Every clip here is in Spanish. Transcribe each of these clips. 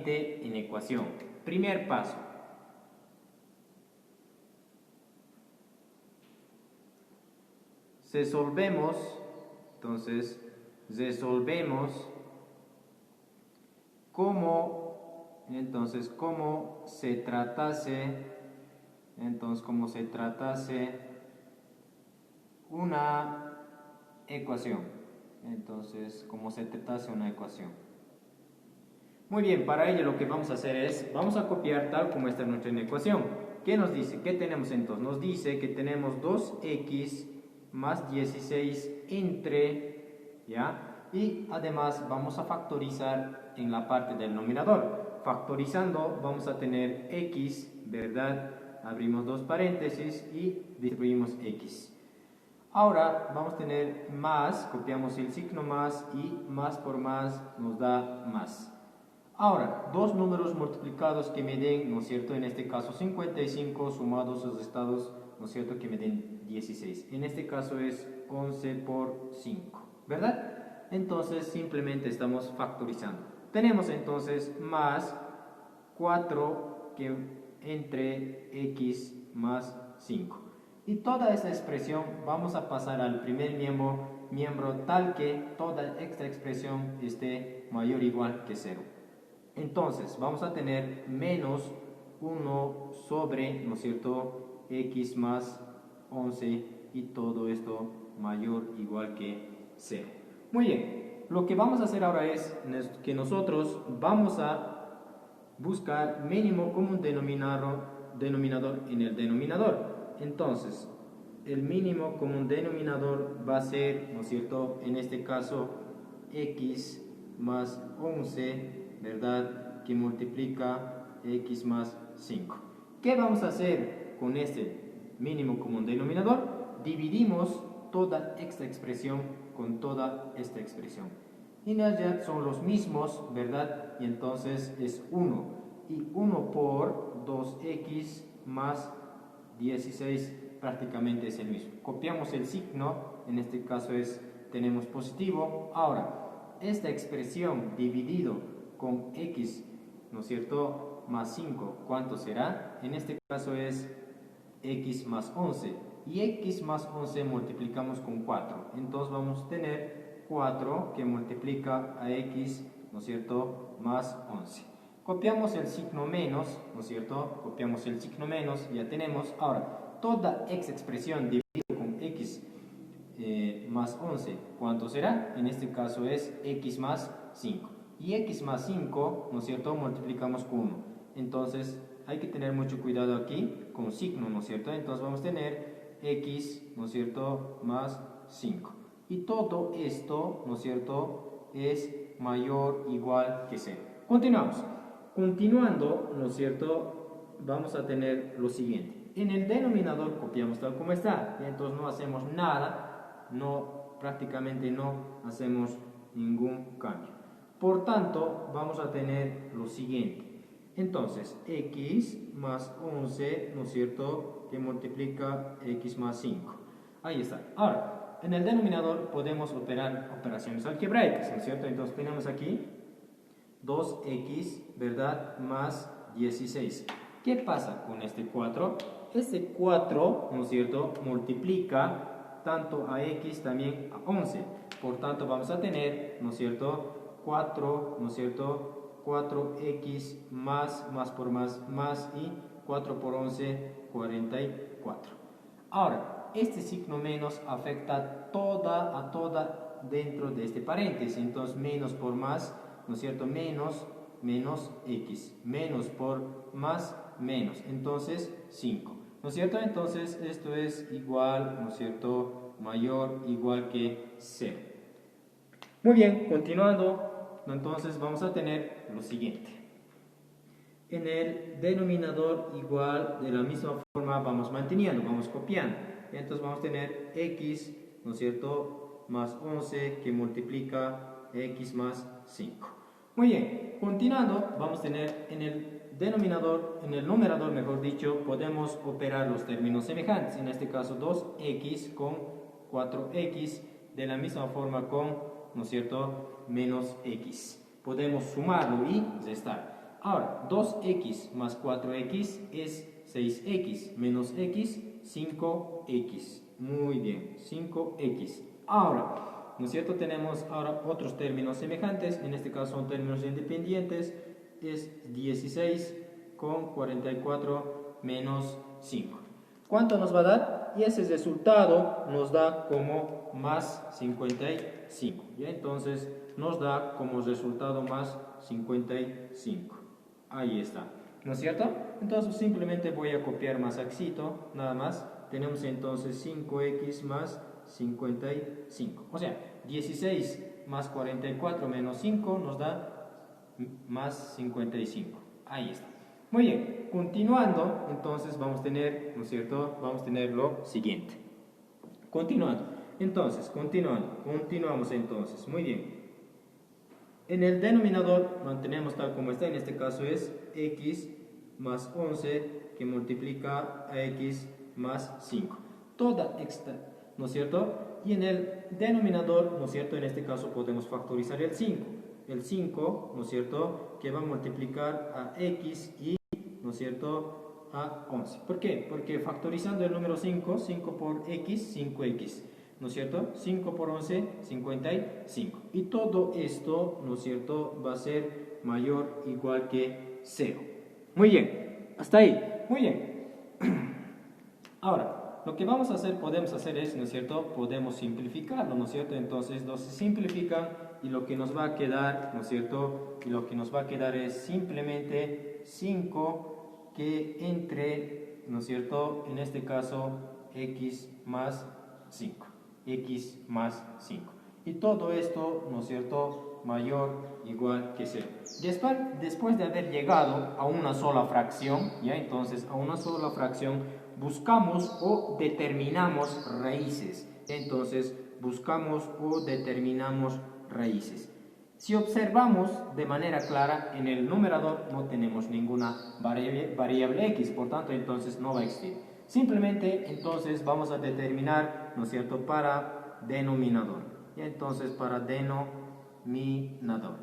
directamente en ecuación. Primer paso. Resolvemos como se tratase una ecuación. Muy bien, para ello lo que vamos a hacer es, vamos a copiar tal como está nuestra ecuación. ¿Qué nos dice? ¿Qué tenemos entonces? Nos dice que tenemos 2x más 16 entre, ¿ya? Y además vamos a factorizar en la parte del denominador. Factorizando vamos a tener x, ¿verdad? Abrimos dos paréntesis y distribuimos x. Ahora vamos a tener más, copiamos el signo más y más por más nos da más. Ahora, dos números multiplicados que me den, ¿no es cierto? En este caso 55 sumados o restados, ¿no es cierto? Que me den 16. En este caso es 11 por 5, ¿verdad? Entonces simplemente estamos factorizando. Tenemos entonces más 4 que entre x más 5. Y toda esta expresión vamos a pasar al primer miembro tal que toda esta expresión esté mayor o igual que 0. Entonces vamos a tener menos 1 sobre, ¿no es cierto?, x más 11 y todo esto mayor o igual que 0. Muy bien, lo que vamos a hacer ahora es que nosotros vamos a buscar mínimo común denominador en el denominador. Entonces, el mínimo común denominador va a ser, ¿no es cierto?, en este caso x más 11, ¿verdad?, que multiplica x más 5. ¿Qué vamos a hacer con este mínimo común denominador? Dividimos toda esta expresión con toda esta expresión. Y en realidad son los mismos, ¿verdad? Y entonces es 1. Y 1 por 2x más 16 prácticamente es el mismo. Copiamos el signo, en este caso tenemos positivo. Ahora, esta expresión dividido con x, ¿no es cierto?, más 5, ¿cuánto será? En este caso es x más 11. Y x más 11 multiplicamos con 4. Entonces vamos a tener 4 que multiplica a x, ¿no es cierto?, más 11. Copiamos el signo menos, ¿no es cierto? Copiamos el signo menos, ya tenemos. Ahora, toda esta expresión dividida con x más 11, ¿cuánto será? En este caso es x más 5. Y x más 5, ¿no es cierto?, multiplicamos con 1. Entonces, hay que tener mucho cuidado aquí con signo, ¿no es cierto? Entonces vamos a tener x, ¿no es cierto?, más 5. Y todo esto, ¿no es cierto?, es mayor o igual que 0. Continuamos. Continuando, ¿no es cierto?, vamos a tener lo siguiente. En el denominador copiamos tal como está. Entonces no hacemos nada, prácticamente no hacemos ningún cambio. Por tanto, vamos a tener lo siguiente. Entonces, x más 11, ¿no es cierto?, que multiplica x más 5. Ahí está. Ahora, en el denominador podemos operar operaciones algebraicas, ¿no es cierto? Entonces tenemos aquí 2x, ¿verdad?, más 16. ¿Qué pasa con este 4? Este 4, ¿no es cierto?, multiplica tanto a x también a 11. Por tanto, vamos a tener, ¿no es cierto?, 4, ¿no es cierto?, 4x más por más y 4 por 11, 44. Ahora, este signo menos afecta a toda dentro de este paréntesis. Entonces, menos por más, ¿no es cierto?, menos x, menos por más, menos. Entonces, 5. ¿No es cierto? Entonces, esto es igual, ¿no es cierto?, mayor, igual que 0. Muy bien, continuando, entonces vamos a tener lo siguiente. En el denominador igual, de la misma forma vamos manteniendo, vamos copiando. Entonces vamos a tener x, ¿no es cierto?, más 11 que multiplica x más 5. Muy bien, continuando vamos a tener en el numerador, mejor dicho, podemos operar los términos semejantes. En este caso 2x con 4x, de la misma forma con, ¿no es cierto?, menos x. Podemos sumarlo y restar. Ahora, 2x más 4x es 6x, menos x, 5x. Muy bien, 5x. Ahora, ¿no es cierto? Tenemos ahora otros términos semejantes, en este caso son términos independientes, es 16 con 44 menos 5. ¿Cuánto nos va a dar? Y ese resultado nos da como más 55. ¿Ya? Entonces nos da como resultado más 55. Ahí está. ¿No es cierto? Entonces simplemente voy a copiar más axito, nada más. Tenemos entonces 5x más 55. O sea, 16 más 44 menos 5 nos da más 55. Ahí está. Muy bien, continuando, entonces vamos a tener, ¿no es cierto? Vamos a tener lo siguiente. Continuando, entonces, continuamos entonces. Muy bien. En el denominador mantenemos tal como está, en este caso es x más 11 que multiplica a x más 5. Toda esta, ¿no es cierto? Y en el denominador, ¿no es cierto? En este caso podemos factorizar el 5. El 5, ¿no es cierto? Que va a multiplicar a x y, ¿no es cierto?, a 11. ¿Por qué? Porque factorizando el número 5, 5 por x, 5x, ¿no es cierto? 5 por 11, 55. Y todo esto, ¿no es cierto?, va a ser mayor o igual que 0. Muy bien, hasta ahí. Muy bien. Ahora, lo que vamos a hacer, podemos hacer es, ¿no es cierto?, podemos simplificarlo, ¿no es cierto? Entonces, los se simplifican y lo que nos va a quedar, ¿no es cierto?, y lo que nos va a quedar es simplemente 5 que entre, ¿no es cierto?, en este caso, x más 5. X más 5. Y todo esto, ¿no es cierto?, mayor o igual que 0. Después de haber llegado a una sola fracción, ¿ya? Entonces, a una sola fracción, buscamos o determinamos raíces. Entonces, buscamos o determinamos raíces. Si observamos de manera clara, en el numerador no tenemos ninguna variable x, por tanto, entonces no va a existir. Simplemente, entonces, vamos a determinar, ¿no es cierto?, para denominador. Y entonces, para denominador.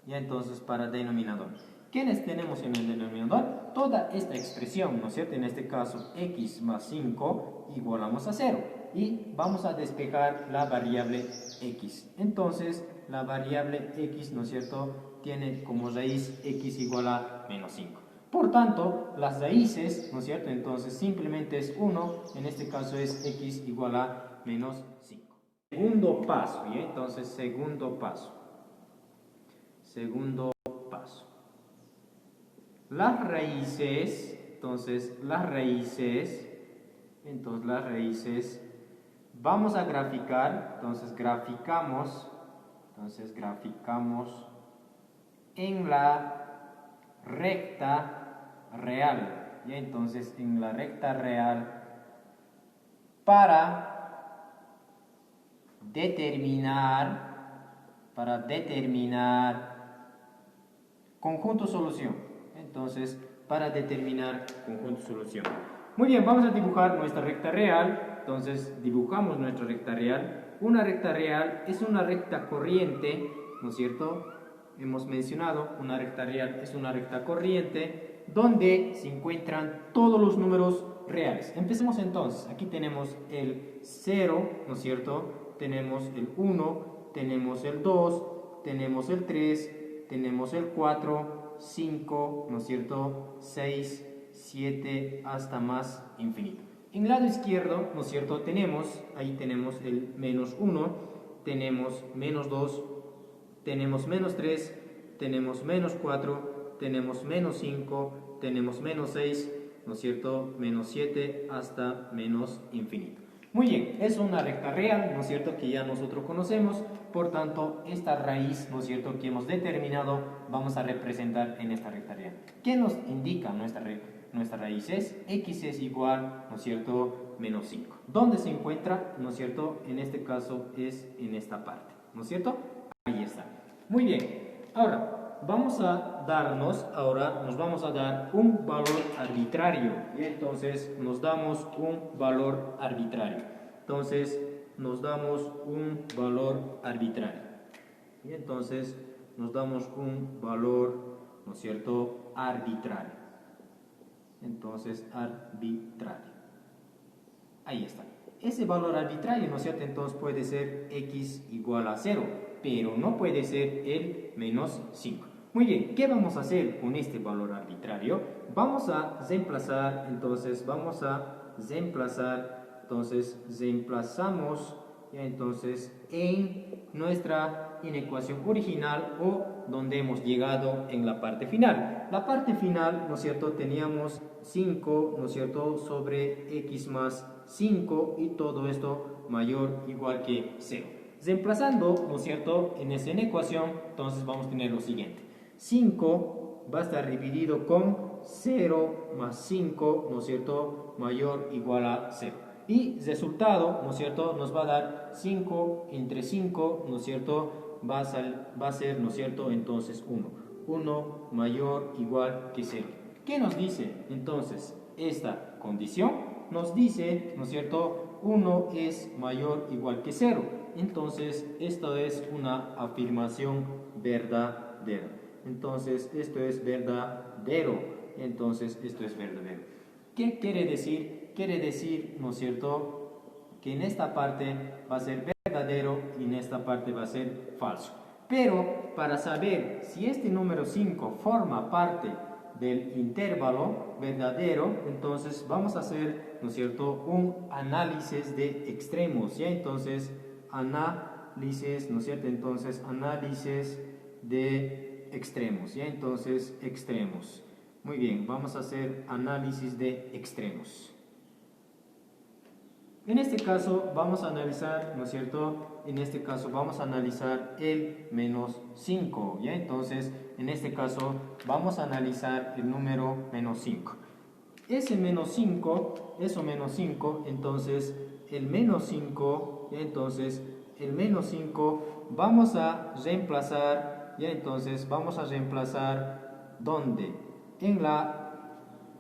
Y entonces, para denominador. ¿Quiénes tenemos en el denominador? Toda esta expresión, ¿no es cierto? En este caso, x más 5 igualamos a 0. Y vamos a despejar la variable x. Entonces, la variable x, ¿no es cierto?, tiene como raíz x igual a menos 5. Por tanto, las raíces, ¿no es cierto?, entonces simplemente es 1, en este caso es x igual a menos 5. Segundo paso, ¿ya? Entonces, segundo paso. Segundo paso. Las raíces, entonces las raíces, vamos a graficar, entonces graficamos en la recta real, ¿ya? Entonces en la recta real para determinar conjunto solución. Entonces, para determinar conjunto solución. Muy bien, vamos a dibujar nuestra recta real. Entonces, dibujamos nuestra recta real. Una recta real es una recta corriente, ¿no es cierto? Hemos mencionado, una recta real es una recta corriente donde se encuentran todos los números reales. Empecemos entonces. Aquí tenemos el 0, ¿no es cierto? Tenemos el 1, tenemos el 2, tenemos el 3, tenemos el 4, 5, ¿no es cierto?, 6, 7, hasta más infinito. En el lado izquierdo, ¿no es cierto?, ahí tenemos el menos 1, tenemos menos 2, tenemos menos 3, tenemos menos 4, tenemos menos 5, tenemos menos 6, ¿no es cierto?, menos 7, hasta menos infinito. Muy bien, es una recta real, ¿no es cierto?, que ya nosotros conocemos. Por tanto, esta raíz, ¿no es cierto?, que hemos determinado, vamos a representar en esta recta real. ¿Qué nos indica nuestra raíz? X es igual, ¿no es cierto?, menos 5. ¿Dónde se encuentra? ¿No es cierto? En este caso es en esta parte, ¿no es cierto? Ahí está. Muy bien. Ahora, nos vamos a dar un valor arbitrario. Y entonces nos damos un valor arbitrario. Entonces, nos damos un valor arbitrario. Y entonces nos damos un valor ¿no es cierto?, arbitrario. Entonces, arbitrario. Ahí está. Ese valor arbitrario, ¿no es cierto?, entonces puede ser x igual a 0, pero no puede ser el menos 5. Muy bien, ¿qué vamos a hacer con este valor arbitrario? Vamos a reemplazar, entonces, reemplazamos entonces en nuestra inecuación original o donde hemos llegado en la parte final. La parte final, ¿no es cierto?, teníamos 5, ¿no es cierto?, sobre x más 5 y todo esto mayor o igual que 0. Reemplazando, ¿no es cierto?, en esa ecuación, entonces vamos a tener lo siguiente. 5 va a estar dividido con 0 más 5, ¿no es cierto?, mayor o igual a 0. Y resultado, ¿no es cierto?, nos va a dar 5 entre 5, ¿no es cierto?, va a ser, ¿no es cierto?, entonces 1. 1 mayor o igual que 0. ¿Qué nos dice entonces esta condición? Nos dice, ¿no es cierto?, 1 es mayor o igual que 0. Entonces, esto es una afirmación verdadera. Entonces, esto es verdadero. Entonces, esto es verdadero. ¿Qué quiere decir? Quiere decir, ¿no es cierto?, que en esta parte va a ser verdadero y en esta parte va a ser falso. Pero, para saber si este número 5 forma parte del intervalo verdadero, entonces vamos a hacer, ¿no es cierto?, un análisis de extremos, ¿ya? Entonces, análisis, ¿no es cierto?, entonces, análisis de extremos, ¿ya? Entonces, extremos. Muy bien, vamos a hacer análisis de extremos. En este caso vamos a analizar, ¿no es cierto?, en este caso vamos a analizar el menos 5, ¿ya? Entonces, en este caso vamos a analizar el número menos 5. Ese menos 5, entonces el menos 5, ¿ya? Entonces el menos 5 vamos a reemplazar, ¿ya? Entonces vamos a reemplazar, ¿dónde?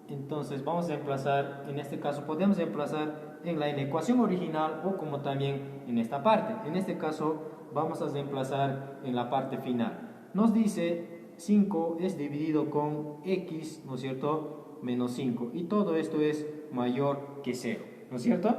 Entonces vamos a reemplazar, en este caso podemos reemplazar en la ecuación original o como también en esta parte. En este caso vamos a reemplazar en la parte final. Nos dice 5 es dividido con x, ¿no es cierto?, menos 5. Y todo esto es mayor que 0, ¿no es cierto?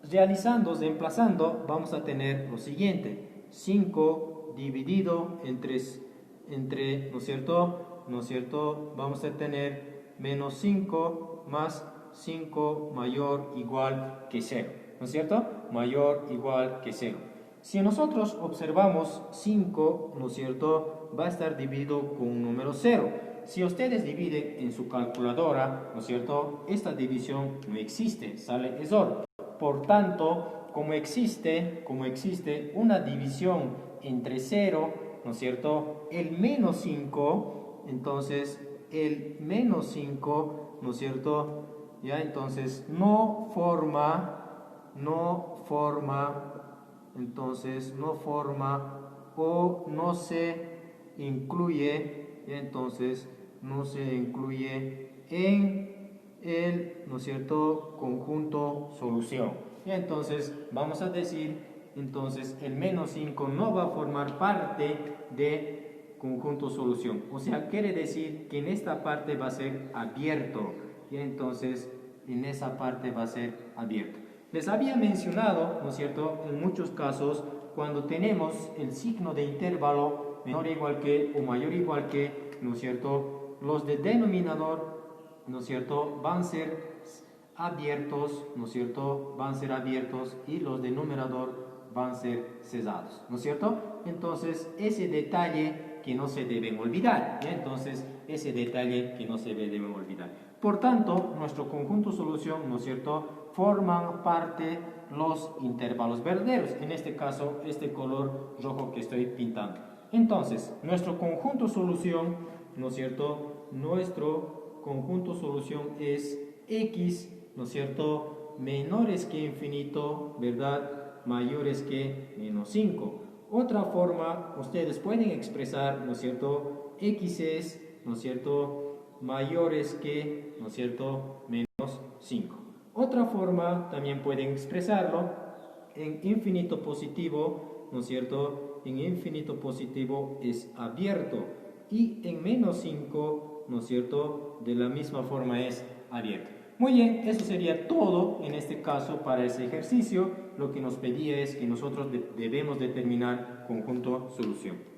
Reemplazando, vamos a tener lo siguiente. 5 dividido entre, ¿no es cierto?, vamos a tener menos 5 más 5 mayor o igual que 0, ¿no es cierto?, mayor o igual que 0. Si nosotros observamos 5, ¿no es cierto?, va a estar dividido con un número 0. Si ustedes dividen en su calculadora, ¿no es cierto?, esta división no existe, sale error. Por tanto, como existe una división entre 0, ¿no es cierto?, el menos 5, entonces el menos 5, ¿no es cierto?, ya, entonces no forma o no se incluye, ya, entonces no se incluye en el, ¿no es cierto?, conjunto solución. Y entonces vamos a decir, entonces el menos 5 no va a formar parte de conjunto solución. O sea, quiere decir que en esta parte va a ser abierto. Y entonces en esa parte va a ser abierto. Les había mencionado, ¿no es cierto?, en muchos casos, cuando tenemos el signo de intervalo menor o igual que o mayor o igual que, ¿no es cierto?, los de denominador, ¿no es cierto?, van a ser abiertos, ¿no es cierto?, van a ser abiertos y los de numerador van a ser cesados, ¿no es cierto? Entonces, ese detalle que no se deben olvidar, ¿ya? Entonces, ese detalle que no se deben olvidar. Por tanto, nuestro conjunto solución, ¿no es cierto?, forman parte los intervalos verdaderos, en este caso, este color rojo que estoy pintando. Entonces, nuestro conjunto solución, ¿no es cierto?, nuestro conjunto solución es x, ¿no es cierto?, menores que infinito, ¿verdad?, mayores que menos 5. Otra forma, ustedes pueden expresar, ¿no es cierto?, x es, ¿no es cierto?, mayores que, ¿no es cierto?, menos 5. Otra forma también pueden expresarlo en infinito positivo, ¿no es cierto?, en infinito positivo es abierto. y en menos 5, ¿no es cierto?, de la misma forma es abierto. Muy bien, eso sería todo en este caso para ese ejercicio. Lo que nos pedía es que nosotros debemos determinar conjunto solución.